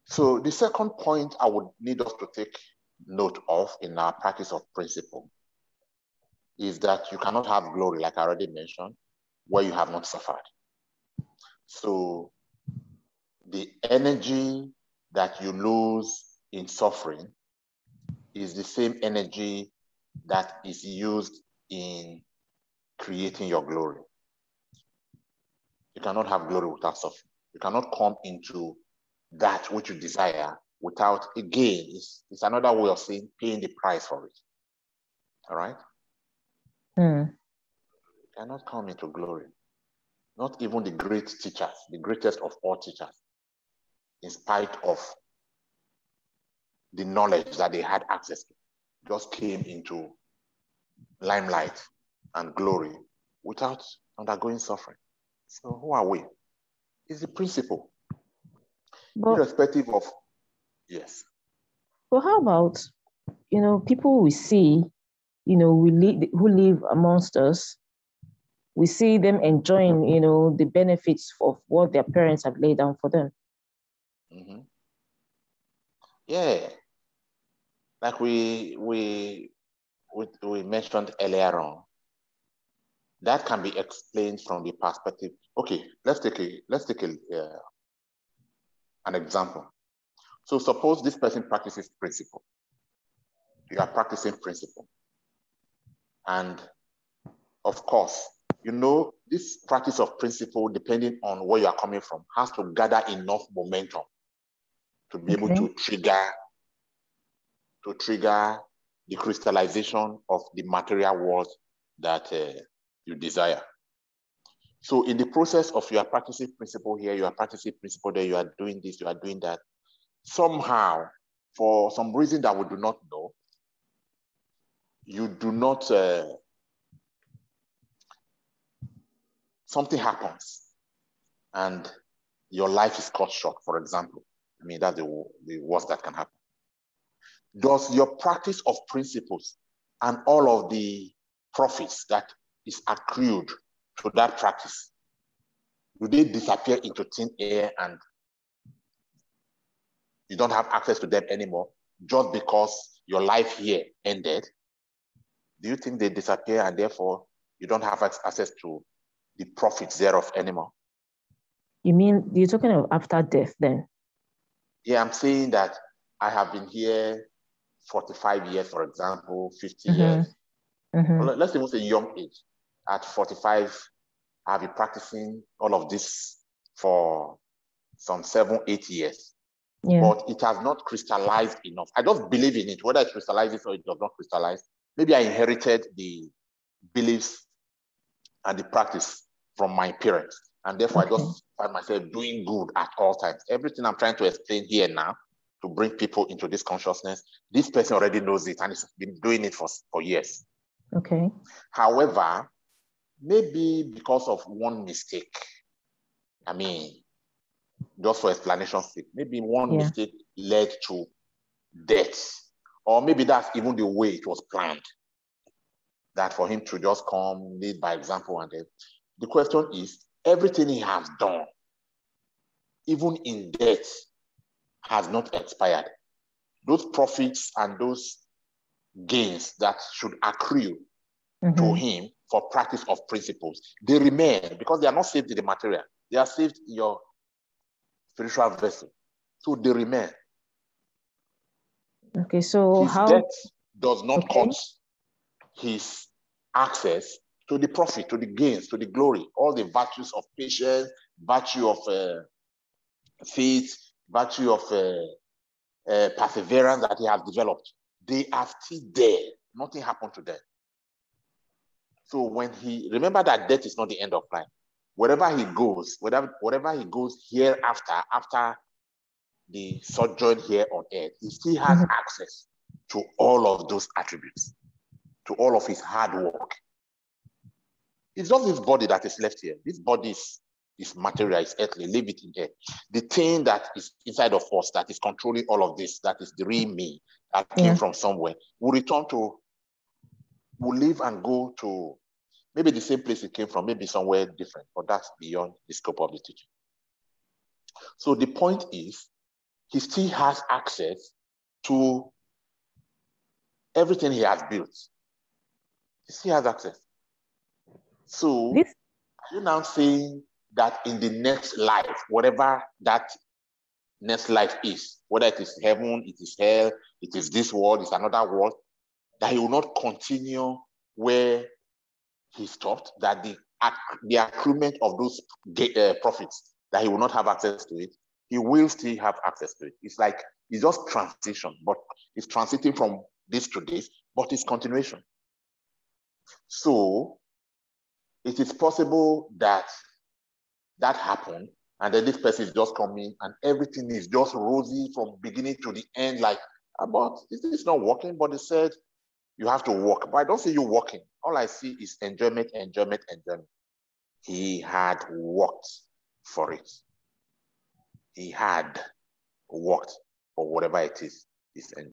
So the second point I would need us to take note of in our practice of principle is that you cannot have glory, like I already mentioned, where you have not suffered. So the energy that you lose in suffering is the same energy that is used in creating your glory. You cannot have glory without suffering. You cannot come into that which you desire without, again, it's another way of saying paying the price for it. All right? You cannot come into glory. Not even the great teachers, the greatest of all teachers, in spite of the knowledge that they had access to, just came into limelight and glory without undergoing suffering. So who are we? It's the principle. But, irrespective of, yes. But how about, people we see, who live amongst us, we see them enjoying, the benefits of what their parents have laid down for them. Mm-hmm. Yeah. Like we mentioned earlier on, that can be explained from the perspective. Okay, let's take an example. So suppose this person practices principle. You are practicing principle. And of course, this practice of principle, depending on where you are coming from, has to gather enough momentum to be able to trigger the crystallization of the material world that you desire. So in the process of you are practicing principle here, you are practicing principle there, you are doing this, you are doing that, somehow, for some reason that we do not know, you do not, something happens and your life is cut short, for example. I mean, that's the worst that can happen. Does your practice of principles and all of the profits that is accrued to that practice, do they disappear into thin air and you don't have access to them anymore just because your life here ended? Do you think they disappear and therefore you don't have access to the profits thereof anymore? You mean you're talking of after death then? Yeah, I'm saying that I have been here 45 years, for example, 50 years. Well, let's even say young age. At 45, I've been practicing all of this for some 7, 8 years. Yeah. But it has not crystallized enough. I just believe in it, whether it crystallizes or it does not crystallize. Maybe I inherited the beliefs and the practice from my parents. And therefore, I just find myself doing good at all times. Everything I'm trying to explain here now to bring people into this consciousness, this person already knows it and has been doing it for years. Okay. However, maybe because of one mistake, I mean, just for explanation's sake, maybe one mistake led to death. Or maybe that's even the way it was planned. That for him to just come, lead by example, and then the question is, everything he has done, even in death, has not expired. Those profits and those gains that should accrue to him for practice of principles, they remain because they are not saved in the material. They are saved in your spiritual vessel. So they remain. Okay, so his death does not cut his access to the profit, to the gains, to the glory, all the virtues of patience, virtue of faith, virtue of perseverance that he has developed. They are still there. Nothing happened to them. So when remember that death is not the end of life. Wherever he goes, whatever he goes hereafter, after the sojourn here on earth, he still has access to all of those attributes, to all of his hard work. It's not his body that is left here. This body is material, is earthly, leave it in there. The thing that is inside of us, that is controlling all of this, that is the real me, that came from somewhere, will live and go to maybe the same place it came from, maybe somewhere different, but that's beyond the scope of the teaching. So the point is, he still has access to everything he has built. He still has access. So you're now saying that in the next life, whatever that next life is, whether it is heaven, it is hell, it is this world, it's another world, that he will not continue where he stopped, that the accruement of those profits, that he will not have access to it. He will still have access to it. It's like it's just transition, but it's transiting from this to this, but it's continuation. So it is possible that that happened, and then this person is just coming and everything is just rosy from beginning to the end, like, but it's not working. But they said you have to work. But I don't see you working. All I see is enjoyment, enjoyment, enjoyment. He had worked for it. He had worked for whatever it is he's enjoying.